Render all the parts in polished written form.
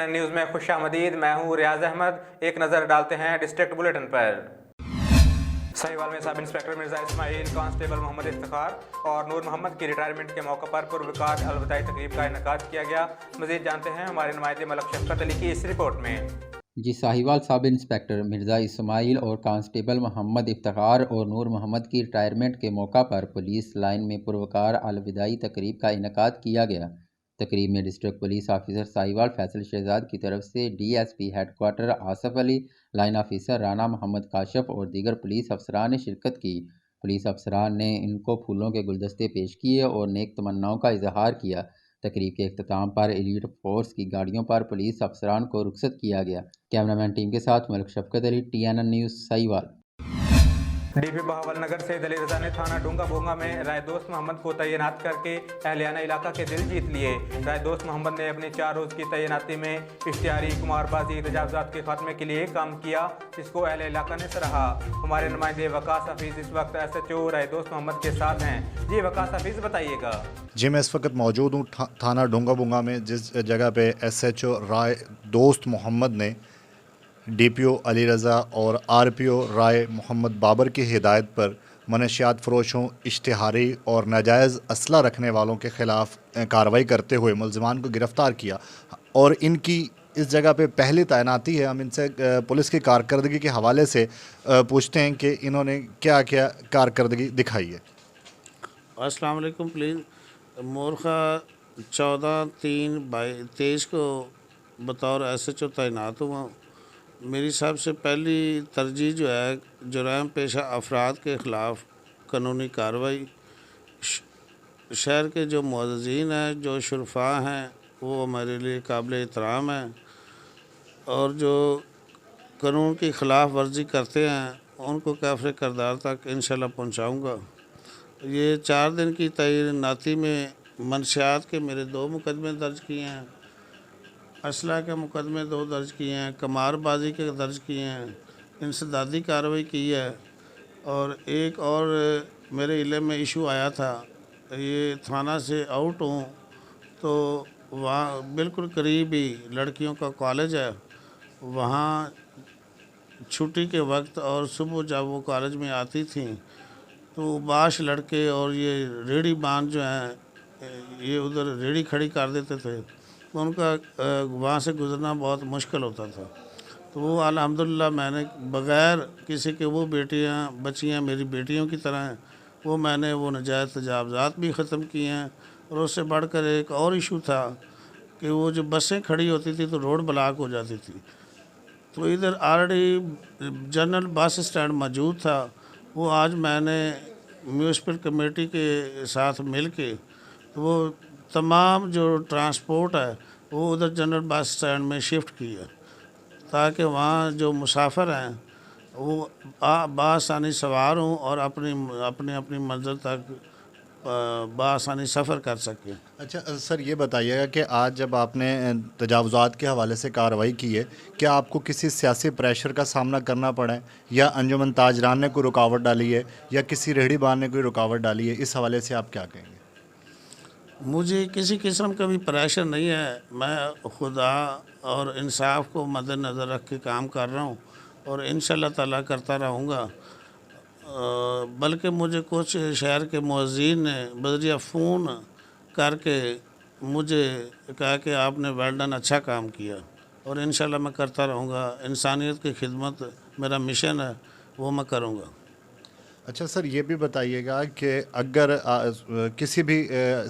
TNN news में खुशामदीद। मैं हूँ रियाज अहमद। एक नज़र डालते हैं डिस्ट्रिक्ट बुलेटिन पर। साहिवाल में sub inspector Mirza Ismail, constable Mohammad Iftikhar और नूर मोहम्मद की रिटायरमेंट के मौके पर पुरवकार अलविदाई तकरीब का इनेकाद किया गया। मज़ीद जानते हैं हमारे नुमाइंदे मलक शफकत अली की इस रिपोर्ट में। जी, साहिवाल सब इंस्पेक्टर मिर्ज़ा इस्माइल और कांस्टेबल मोहम्मद इफ्तिखार और नूर मोहम्मद की रिटायरमेंट के मौका पर पुलिस लाइन में पुरवकार अलविदाई तकरीब का इनेकाद किया गया। तकरीब में district police officer Sahiwal Faisal Shahzad की तरफ से DSP headquarter Asif Ali, line officer Rana Mohammad Kashif और दीगर पुलिस अफसरान ने शिरकत की। पुलिस अफसरान ने इनको फूलों के गुलदस्ते पेश किए और नेक तमन्नाओं का इजहार किया। तकरीब के अख्ताम पर एलीट फोर्स की गाड़ियों पर पुलिस अफसरान को रुखसत किया गया। कैमरामैन टीम के साथ Malik Shafqat Ali, TNN news, Sahiwal. DP Bahawalnagar से दलील रजा ने थाना डूंगा भोंगा में राय दोस्त मोहम्मद को तैनात करके अहलियाना इलाका के दिल जीत लिए। राय दोस्त मोहम्मद ने अपनी 4 रोज़ की तैनाती में इश्तिहारी, कुमारबाजी, तजावुज़ात के खात्मे के लिए काम किया, जिसको अहले इलाका ने सराहा। हमारे नुमाइंदे वकास हफीज़ इस वक्त SHO राय दोस्त मोहम्मद के साथ हैं। जी वकास हफीज़, बताइएगा। जी, मैं इस वक्त मौजूद हूँ थाना डूंगा भोंगा में, जिस जगह पे SHO राय दोस्त मोहम्मद ने DPO अली रज़ा और RPO राय मोहम्मद बाबर की हिदायत पर मनशियात फ़रोशों, इश्तिहारी और नाजायज़ असला रखने वालों के ख़िलाफ़ कार्रवाई करते हुए मुलज़मान को गिरफ़्तार किया और इनकी इस जगह पे पहली तैनाती है। हम इनसे पुलिस की कारकर्दगी के हवाले से पूछते हैं कि इन्होंने क्या क्या कारकर्दगी दिखाई है। अस्सलाम वालेकुम। प्लीज़, मोरखा 14/3/23 को बतौर SHO तैनात हुआ। मेरी सबसे पहली तरजीह जो है, जुराम पेशा अफराद के ख़िलाफ़ कानूनी कार्रवाई। शहर के जो मुअज़्ज़िन हैं, जो शुरफा हैं, वो हमारे लिए काबिल एहतराम हैं और जो कानून की ख़िलाफ़ वर्जी करते हैं उनको काफ़िर किरदार तक इंशाल्लाह पहुँचाऊँगा। ये 4 दिन की तैनाती में मनशियात के मेरे 2 मुकदमे दर्ज किए हैं, असला के मुकदमे 2 दर्ज किए हैं, कमारबाजी के दर्ज किए हैं, इंसदादी कार्रवाई की है और एक और मेरे इल्म में इशू आया था। ये थाना से आउट हूँ तो वहाँ बिल्कुल करीब ही लड़कियों का कॉलेज है, वहाँ छुट्टी के वक्त और सुबह जब वो कॉलेज में आती थी तो बाश लड़के और ये रेड़ी बांध जो हैं, ये उधर रेड़ी खड़ी कर देते थे, तो उनका वहाँ से गुज़रना बहुत मुश्किल होता था। तो वो अल्हम्दुलिल्लाह मैंने बग़ैर किसी के, वो बच्चियाँ मेरी बेटियों की तरह हैं, वो मैंने वो नाजायज़ तजावुज़ात भी ख़त्म किए हैं। और उससे बढ़कर एक और इशू था कि वो जो बसें खड़ी होती थी तो रोड ब्लॉक हो जाती थी, तो इधर ऑलरेडी जनरल बस स्टैंड मौजूद था। वो आज मैंने म्यूनसिपल कमेटी के साथ मिल के तो वो तमाम जो ट्रांसपोर्ट है वो उधर जनरल बस स्टैंड में शिफ्ट की है, ताकि वहाँ जो मुसाफिर हैं वो बआसानी सवार हों और अपनी मंजिल तक बआसानी सफ़र कर सकें। अच्छा सर, ये बताइएगा कि आज जब आपने तजावुज़ात के हवाले से कार्रवाई की है, क्या आपको किसी सियासी प्रेशर का सामना करना पड़ा है, या अंजुमन ताजरान ने कोई रुकावट डाली है, या किसी रेहड़ी बान ने कोई रुकावट डाली है? इस हवाले से आप क्या कहेंगे? मुझे किसी किस्म का भी प्रेशर नहीं है। मैं खुदा और इंसाफ को मद्देनज़र रख के काम कर रहा हूँ और इंशाल्लाह ताला करता रहूँगा। बल्कि मुझे कुछ शहर के मुअज़्ज़िन ने बज़रिया फ़ोन करके मुझे कहा कि आपने वेल डन, अच्छा काम किया, और इंशाल्लाह मैं करता रहूँगा। इंसानियत की खिदमत मेरा मिशन है, वो मैं करूँगा। अच्छा सर, ये भी बताइएगा कि अगर किसी भी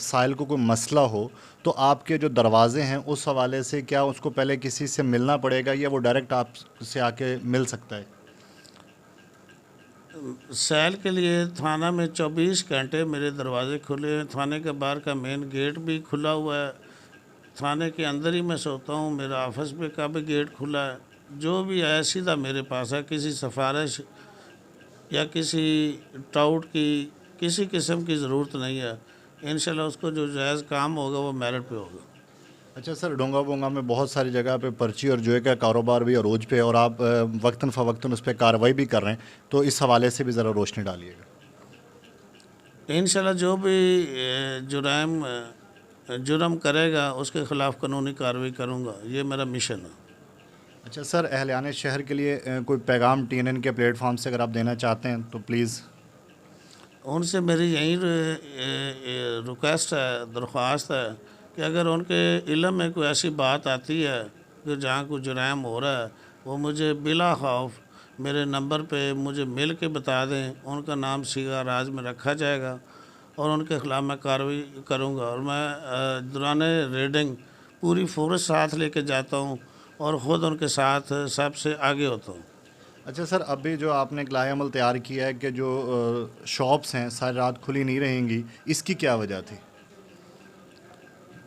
साइल को कोई मसला हो तो आपके जो दरवाजे हैं उस हवाले से क्या उसको पहले किसी से मिलना पड़ेगा, या वो डायरेक्ट आपसे आके मिल सकता है? सैल के लिए थाना में 24 घंटे मेरे दरवाजे खुले हैं। थाने के बाहर का मेन गेट भी खुला हुआ है, थाने के अंदर ही मैं सोता हूँ, मेरा ऑफिस पे का भी गेट खुला है। जो भी है सीधा मेरे पास है, किसी सिफारिश या किसी टाउट की किसी किस्म की ज़रूरत नहीं है। इंशाल्लाह उसको जो जायज़ काम होगा वो मेरिट पे होगा। अच्छा सर, डोंगा बोंगा में बहुत सारी जगह पे पर्ची और जुए का कारोबार भी अरोज पे, और आप वक्तन फ़वक्तन उस पर कार्रवाई भी कर रहे हैं, तो इस हवाले से भी ज़रा रोशनी डालिएगा। इंशाल्लाह जो भी जुराइम जुर्म करेगा उसके ख़िलाफ़ कानूनी कार्रवाई करूँगा। ये मेरा मिशन है। अच्छा सर, अहलियाने शहर के लिए कोई पैगाम TNN के प्लेटफॉर्म से अगर आप देना चाहते हैं तो प्लीज़। उनसे मेरी यही रिक्वेस्ट है, दरख्वास्त है कि अगर उनके इल्म में कोई ऐसी बात आती है कि जहाँ कोई जुर्म हो रहा है, वो मुझे बिला खौफ मेरे नंबर पे मुझे मिल के बता दें। उनका नाम सीगा राज में रखा जाएगा और उनके ख़िलाफ़ मैं कार्रवाई करूँगा। और मैं दौरान रेडिंग पूरी फोर्स साथ लेके जाता हूँ और ख़ुद उनके साथ सबसे आगे होता हूँ। अच्छा सर, अभी जो आपने एक लाएअमल तैयार किया है कि जो शॉप्स हैं सारी रात खुली नहीं रहेंगी, इसकी क्या वजह थी?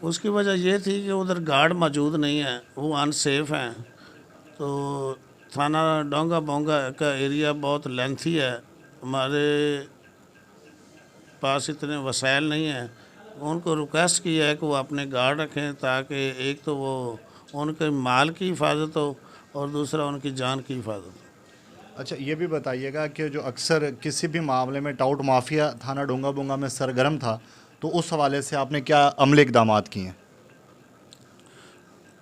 उसकी वजह ये थी कि उधर गार्ड मौजूद नहीं है, वो अनसेफ हैं। तो थाना डोंगा बोंगा का एरिया बहुत लेंथी है, हमारे पास इतने वसाइल नहीं हैं। उनको रिक्वेस्ट किया है कि वो अपने गार्ड रखें ताकि एक तो वो उनके माल की हिफाजत हो और दूसरा उनकी जान की हिफाजत हो। अच्छा, ये भी बताइएगा कि जो अक्सर किसी भी मामले में टाउट माफिया थाना डोंगा बोंगा में सरगर्म था, तो उस हवाले से आपने क्या अमली इक़दामात किए हैं?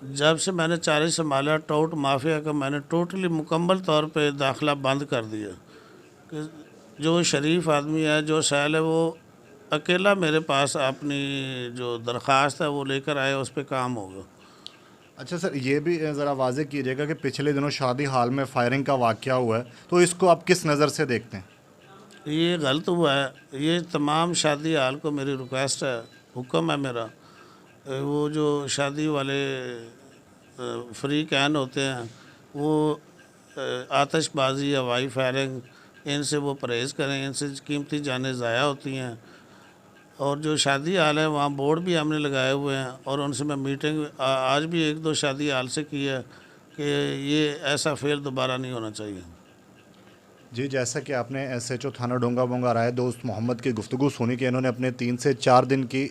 जब से मैंने चार्ज संभाला टाउट माफिया का मैंने टोटली मुकम्मल तौर पे दाखिला बंद कर दिया कि जो शरीफ आदमी है, जो सैल है, वो अकेला मेरे पास अपनी जो दरख्वास्त है वो लेकर आए, उस पर काम होगा। अच्छा सर, ये भी ज़रा वाज़ेह कीजिएगा कि पिछले दिनों शादी हाल में फायरिंग का वाक़या हुआ है, तो इसको आप किस नज़र से देखते हैं? ये गलत हुआ है। ये तमाम शादी हाल को मेरी रिक्वेस्ट है, हुक्म है मेरा, वो जो शादी वाले फ्री कैन होते हैं, वो आतिशबाजी, हवाई फायरिंग, इनसे वो परहेज़ करें। इनसे कीमती जानें ज़ाया होती हैं। और जो शादी हाल है वहाँ बोर्ड भी हमने लगाए हुए हैं और उनसे मैं मीटिंग आज भी 1-2 शादी हाल से की है कि ये ऐसा फेल दोबारा नहीं होना चाहिए। जी, जैसा कि आपने SHO थाना डोंगा बोंगा राय दोस्त मोहम्मद की गुफ्तगू सुनी कि इन्होंने अपने 3 से 4 दिन की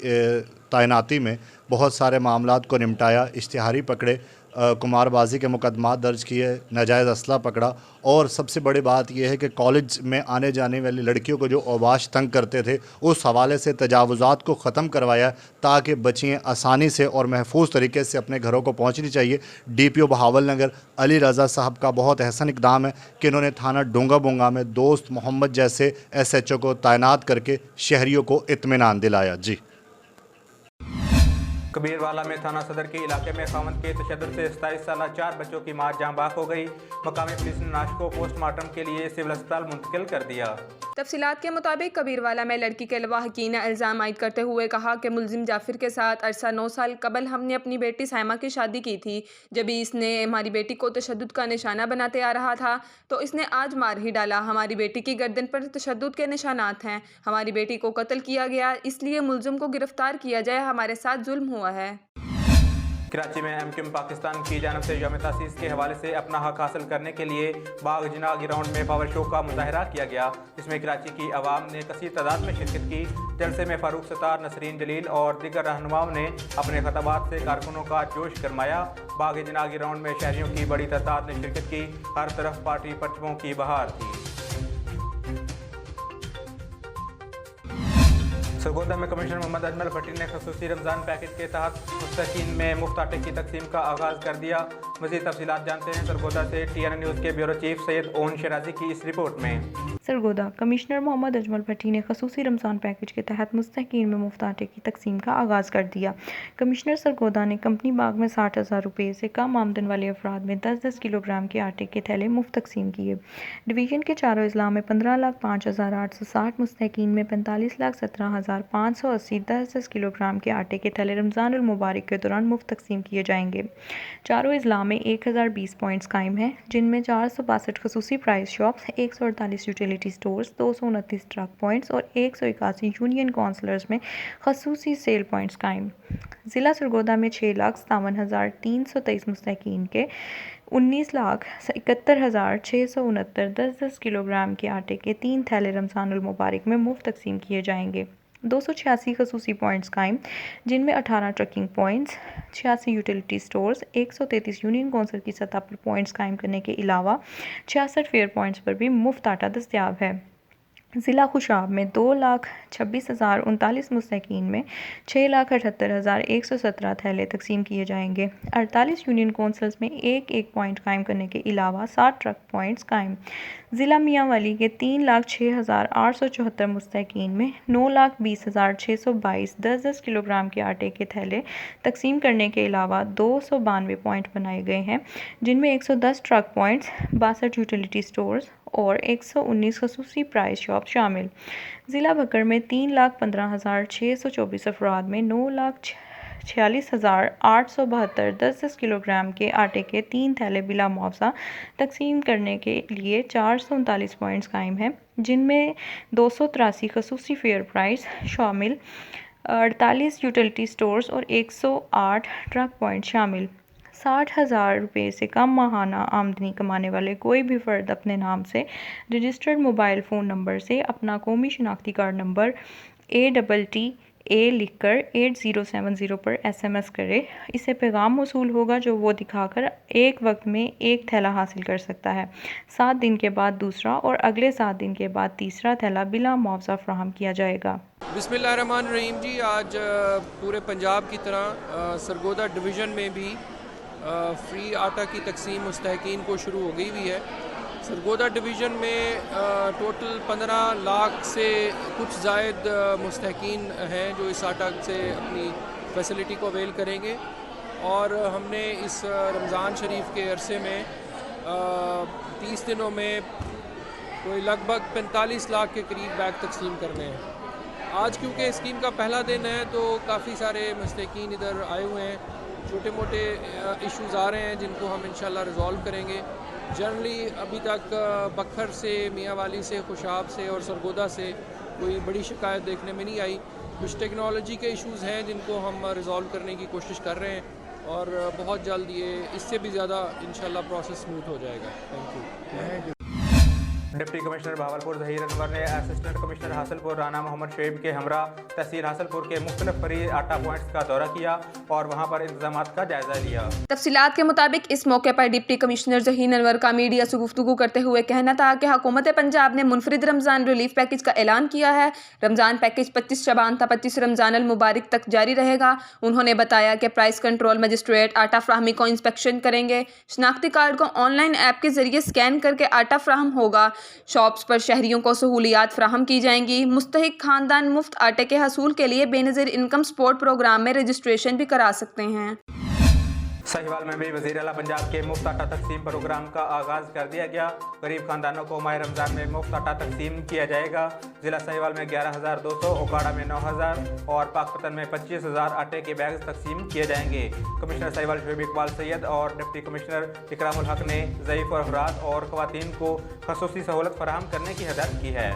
तैनाती में बहुत सारे मामलात को निपटाया, इश्तिहारी पकड़े, कुमारबाजी के मुकदमात दर्ज किए, नाजायज़ असला पकड़ा, और सबसे बड़ी बात यह है कि कॉलेज में आने जाने वाली लड़कियों को जो औबाश तंग करते थे उस हवाले से तजावुज़ात को ख़त्म करवाया ताकि बच्चियाँ आसानी से और महफूज तरीके से अपने घरों को पहुँचनी चाहिए। DPO बहावल नगर अली रज़ा साहब का बहुत अहसन इक़दाम है कि इन्होंने थाना डोंगा बोंगा में दोस्त मोहम्मद जैसे SHO को तैनात करके शहरियों को इत्मीनान दिलाया। जी। कबीरवाला में थाना सदर के इलाके में खावंद के तशद्दुद से 27 साल 4 बच्चों की मां जाँ बाक हो गई। मकामी पुलिस ने लाश को पोस्टमार्टम के लिए सिविल अस्पताल मुंतकिल कर दिया। तफसीलात के मुताबिक कबीरवाला में लड़की के अलावा हकीम ने इल्ज़ाम आयद करते हुए कहा कि मुलजिम जाफिर के साथ अरसा 9 साल कबल हमने अपनी बेटी साइमा की शादी की थी। जब इसने हमारी बेटी को तशद्दुद का निशाना बनाते आ रहा था तो इसने आज मार ही डाला। हमारी बेटी की गर्दन पर तशद्दुद के निशानात हैं। हमारी बेटी को कत्ल किया गया, इसलिए मुलजिम को गिरफ्तार किया जाए। हमारे साथ जुल्म हुआ है। कराची में MQM पाकिस्तान की जानब से यौम तासीस के हवाले से अपना हक हासिल करने के लिए बाग जिना ग्राउंड में पावर शो का मुजाहरा किया गया। इसमें कराची की आवाम ने कसीर तादाद में शिरकत की। जलसे में फारूक सत्तार, नसरीन जलील और दीगर रहनुमाओं ने अपने खताबात से कारकुनों का जोश गरमाया। बाग जिना ग्राउंड में शहरियों की बड़ी तादाद ने शिरकत की। हर तरफ पार्टी परचमों की बहार थी। सरगोदा में कमिश्नर मोहम्मद अजमल भट्टी ने खसूसी रमज़ान पैकेज के तहत मुस्तकीन में मुफ्त आटे की तकसीम का आगाज़ कर दिया। मज़ीद तफसीलात जानते हैं सरगोदा से TNN न्यूज़ के ब्यूरो चीफ सैयद ओन शराजी की इस रिपोर्ट में। सरगोदा कमिश्नर मोहम्मद अजमल भट्टी ने खसूसी रमज़ान पैकेज के तहत मुस्तकीन में मुफ्त आटे की तकसीम का आगाज़ कर दिया। कमिश्नर सरगोदा ने कंपनी बाग में 60,000 रुपये से कम आमदन वाले अफराद में 10-10 किलोग्राम के आटे के थैले मुफ्त तकसीम किए। डिवीज़न के चारों अजला में 15,05,860, मुस्तकीन में 45,17,580 10-10 किलोग्राम के आटे के थैले रमज़ानुल मुबारक के दौरान मुफ्त तकसीम किए जाएंगे। चारों अजला में 1020 पॉइंट्स कायम हैं, जिनमें 462 खसूसी price shops, 148 utility stores, 229 truck points और 181 यूनियन काउंसलर्स में खसूसी सेल पॉइंट्स कायम। ज़िला सरगोदा में 6,57,323 मुस्तकीन के 19,71,669 10-10 किलोग्राम के आटे के 3 थैले रमज़ानुल मुबारक में मुफ्त तकसीम किए जाएंगे। 286 खसूसी पॉइंट्स कायम, जिनमें 18 trucking points, 86 utility stores, 133 union council की सतह पर पॉइंट्स कायम करने के अलावा 66 फेयर पॉइंट्स पर भी मुफ्त आटा दस्तयाब है। ज़िला खुशाब में 2,26,039 मुस्तहीक़ीन में 6,78,117 थैले तकसीम किए जाएंगे। 48 यूनियन कौंसल्स में एक पॉइंट कायम करने के अलावा 60 ट्रक पॉइंट्स कायम। ज़िला मियांवाली के 3,06,874 मुस्तहीक़ीन में 9,20,622 10-10 किलोग्राम के आटे के थैले तकसीम करने के अलावा 292 पॉइंट बनाए गए हैं, जिनमें 110 ट्रक पॉइंट्स, 62 यूटिलिटी स्टोर्स और 119 खसूसी प्राइस शॉप शामिल। ज़िला बकर में 3,15,624 अफराद में 9,46,872 10-10 किलोग्राम के आटे के 3 थैले बिला मुआवजा तकसीम करने के लिए 439 पॉइंट्स कायम हैं, जिनमें 283 खसूसी फेयर प्राइस शामिल, 48 यूटिलिटी स्टोर्स और 108 ट्रक पॉइंट शामिल। 60,000 रुपये से कम माहाना आमदनी कमाने वाले कोई भी फ़र्द अपने नाम से रजिस्टर्ड मोबाइल फ़ोन नंबर से अपना कौमी शनाख्ती कार्ड नंबर ATTA लिखकर 8070 पर SMS करे। इससे पैगाम मौसूल होगा जो वो दिखाकर एक वक्त में एक थैला हासिल कर सकता है। 7 दिन के बाद दूसरा और अगले 7 दिन के बाद तीसरा थैला बिला मुआवजा फराहम किया जाएगा। बिस्मिल्लाहिर्रहमानिर्रहीम जी, आज पूरे पंजाब की तरह सरगोदा डिवीज़न में भी फ्री आटा की तकसीम मुस्तहीक़ीन को शुरू हो गई हुई है। सरगोदा डिवीज़न में टोटल 15 लाख से कुछ ज़ायद मुस्तहीक़ीन हैं जो इस आटा से अपनी फैसिलिटी को अवेल करेंगे, और हमने इस रमज़ान शरीफ के अरसे में 30 दिनों में कोई लगभग 45 लाख के करीब बैग तकसीम करने हैं। आज क्योंकि स्कीम का पहला दिन है तो काफ़ी सारे मुस्तहीक़ीन इधर आए हुए हैं। छोटे मोटे इश्यूज़ आ रहे हैं जिनको हम इंशाल्लाह रिज़ॉल्व करेंगे। जनरली अभी तक बखर से, मियांवाली से, खुशाब से और सरगोदा से कोई बड़ी शिकायत देखने में नहीं आई। कुछ टेक्नोलॉजी के इश्यूज़ हैं जिनको हम रिज़ॉल्व करने की कोशिश कर रहे हैं, और बहुत जल्द ये इससे भी ज़्यादा इंशाल्लाह प्रोसेस स्मूथ हो जाएगा। Thank you. Deputy commissioner Bahawalpur Zaheer Anwar ने असिस्टेंट कमिश्नर हासिलपुर राना मोहम्मद शुएब के हमरा तहसील हासिलपुर के मुख्तलिफ फ्री आटा पॉइंट्स का दौरा किया और वहां पर इंतजामात का जायजा लिया। तफसीलात के मुताबिक इस मौके पर डिप्टी कमिश्नर ज़हीर अनवर का मीडिया से गुफ्तगू करते हुए कहना था कि हुकूमत पंजाब ने मुनफरिद रमज़ान रिलीफ पैकेज का ऐलान किया है। रमज़ान पैकेज 25 शबान था 25 रमज़ान अल मुबारक तक जारी रहेगा। उन्होंने बताया कि प्राइस कंट्रोल मजिस्ट्रेट आटा फ्राहमी को इंस्पेक्शन करेंगे। शनाख्ती कार्ड को ऑनलाइन ऐप के जरिए स्कैन करके आटा फ्राहम होगा। शॉप्स पर शहरियों को सहूलियात फ्राहम की जाएंगी। मुस्तहिक खानदान मुफ्त आटे के हसूल के लिए बेनज़ीर इनकम सपोर्ट प्रोग्राम में रजिस्ट्रेशन भी करा सकते हैं। साहिवाल में भी वज़ीर आला पंजाब के मुफ्त आटा तकसीम प्रोग्राम का आगाज़ कर दिया गया। गरीब खानदानों को माह रमज़ान में मुफ्त आटा तकसीम किया जाएगा। ज़िला साहिवाल में 11,200, ओकाड़ा में 9,000 और पाकपतन में 25,000 आटे के बैग तकसीम किए जाएंगे। कमिश्नर साहिवाल शुएब इकबाल सैयद और डिप्टी कमिश्नर इकरामुल हक ने ज़ईफ़ अफराद और ख़वातीन को खसूसी सहूलत फराहम करने की हिदायत की है।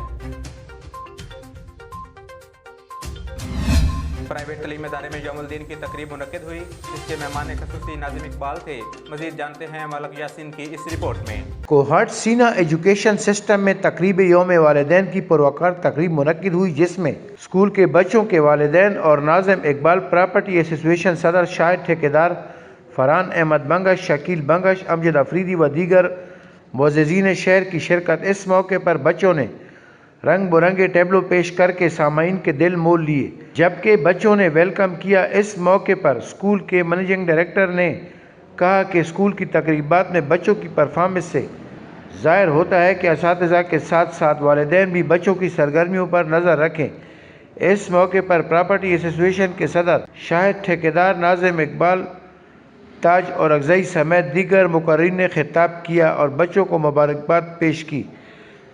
प्राइवेट तलीम इदारे में यौमुल-दीन की तकरीब मुनक्किद हुई, जिसके मेहमान खसूसी नाज़िम इकबाल थे। मज़ीद जानते हैं मलक यासीन की इस रिपोर्ट में। कोहट सीना एजुकेशन सिस्टम में तकरीब यौम वालिदैन की पुरवकार तकरीब मुनक्किद हुई, जिसमें स्कूल के बच्चों के वालिदैन और नाज़िम इकबाल प्रॉपर्टी एसोसिएशन सदर शाहिद ठेकेदार फरहान अहमद बंगश, शकील बंगश, अमजद अफरीदी व दीगर मुअज़्ज़िज़ीन शहर की शिरकत। इस मौके पर बच्चों ने रंग बिरंगे टेबलो पेश करके सामाईन के दिल मोल लिए, जबकि बच्चों ने वेलकम किया। इस मौके पर स्कूल के मैनेजिंग डायरेक्टर ने कहा कि स्कूल की तकरीबात में बच्चों की परफॉर्मेंस से ज़ाहिर होता है कि असातिज़ा के साथ साथ वालिदैन भी बच्चों की सरगर्मियों पर नज़र रखें। इस मौके पर प्रॉपर्टी एसोसिएशन के सदर शाहिद ठेकेदार नाज़िम इकबाल ताज और अगज़ई समेत दीगर मुकर्रीन ने खिताब किया और बच्चों को मुबारकबाद पेश की।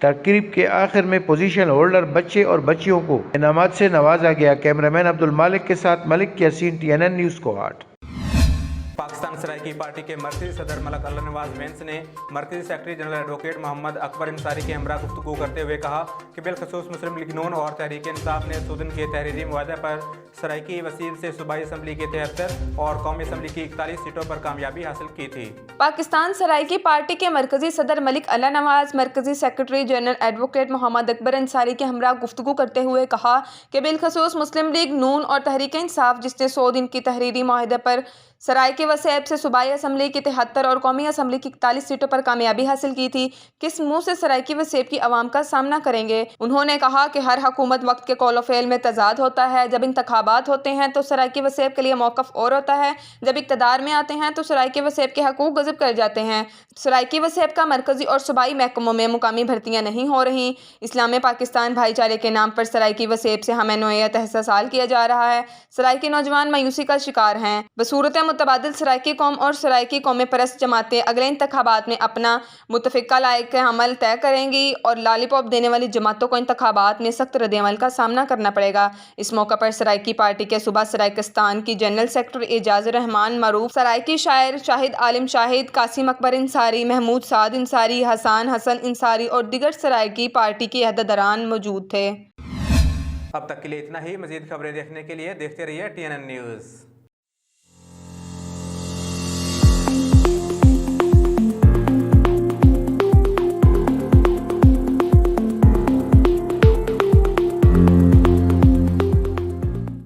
तकरीब के आखिर में पोजीशन होल्डर बच्चे और बच्चियों को इनामात से नवाजा गया। कैमरामैन अब्दुल मालिक के साथ Malik Yasin, TNN news Kohat. Pakistan Saraiki party के मरकज़ी सदर मलक अल्लाह नवाज वेंस ने मरकज़ी secretary general advocate Mohammad Akbar Ansari के हमरा गुफ्तगू करते हुए कहा कि बिलखसूस मुस्लिम लीग नून और तहरीक इंसाफ ने सूदन के तहरीरी मुआहदे पर सराइकी वसील से सूबाई असम्बली की 73 और कौमी असम्बली की 41 सीटों पर कामयाबी हासिल की थी। पाकिस्तान सराइकी पार्टी के मरकज़ी सदर मलिक अल्लाह नवाज मरकज़ी secretary general advocate Mohammad Akbar Ansari के हमरा गुफ्तगू करते हुए कहा कि बिलखसूस मुस्लिम लीग नून और तहरीक इंसाफ, जिसने 100 दिन की तहरीरी मुआहदे पर सरायकी वसैब से सूबाई असम्बली की 73 और कौमी असम्बली की 41 सीटों पर कामयाबी हासिल की थी। किस मुंह से सरायकी वसैब की आवाम का सामना करेंगे? उन्होंने कहा कि हर हुकूमत वक्त के कौल फेल में तजाद होता है। जब इंतखाबात होते हैं तो सरायकी वसैब के लिए मौक़िफ़ और होता है, जब इक़्तिदार में आते हैं तो सरायकी वसैब के हकूक़ गज़ब कर जाते हैं। सरायकी वसैब का मरकज़ी और सूबाई महकमों में मुकामी भर्तियाँ नहीं हो रही। इस्लाम पाकिस्तान भाईचारे के नाम पर सरायकी वसैब से हमें नोयत इस्तेहसाल किया जा रहा है। सरायकी नौजवान मायूसी का शिकार हैं। बसूरत मुतबादिल सरायकी कौम और सरायकी कौम परस्त जमातें अगले इंतखाबात में अपना मुतफ़िका लायक अमल तय करेंगी और लॉलीपॉप देने वाली जमातों को इंतखाबात में सख्त रद्द-ए-अमल का सामना करना पड़ेगा। इस मौका पर सरायकी पार्टी के सूबा सरायकिस्तान की जनरल सेक्रेटरी एजाज रहमान मरूफ, सरायकी शायर शाहिद आलिम शाहिद, कासिम अकबर इंसारी, महमूद साद इंसारी, हसन इंसारी और दीगर सरायकी पार्टी के अहदेदारान मौजूद थे। अब तक के लिए इतना ही। मज़ीद खबरें देखने के लिए देखते रहिए TNN न्यूज़।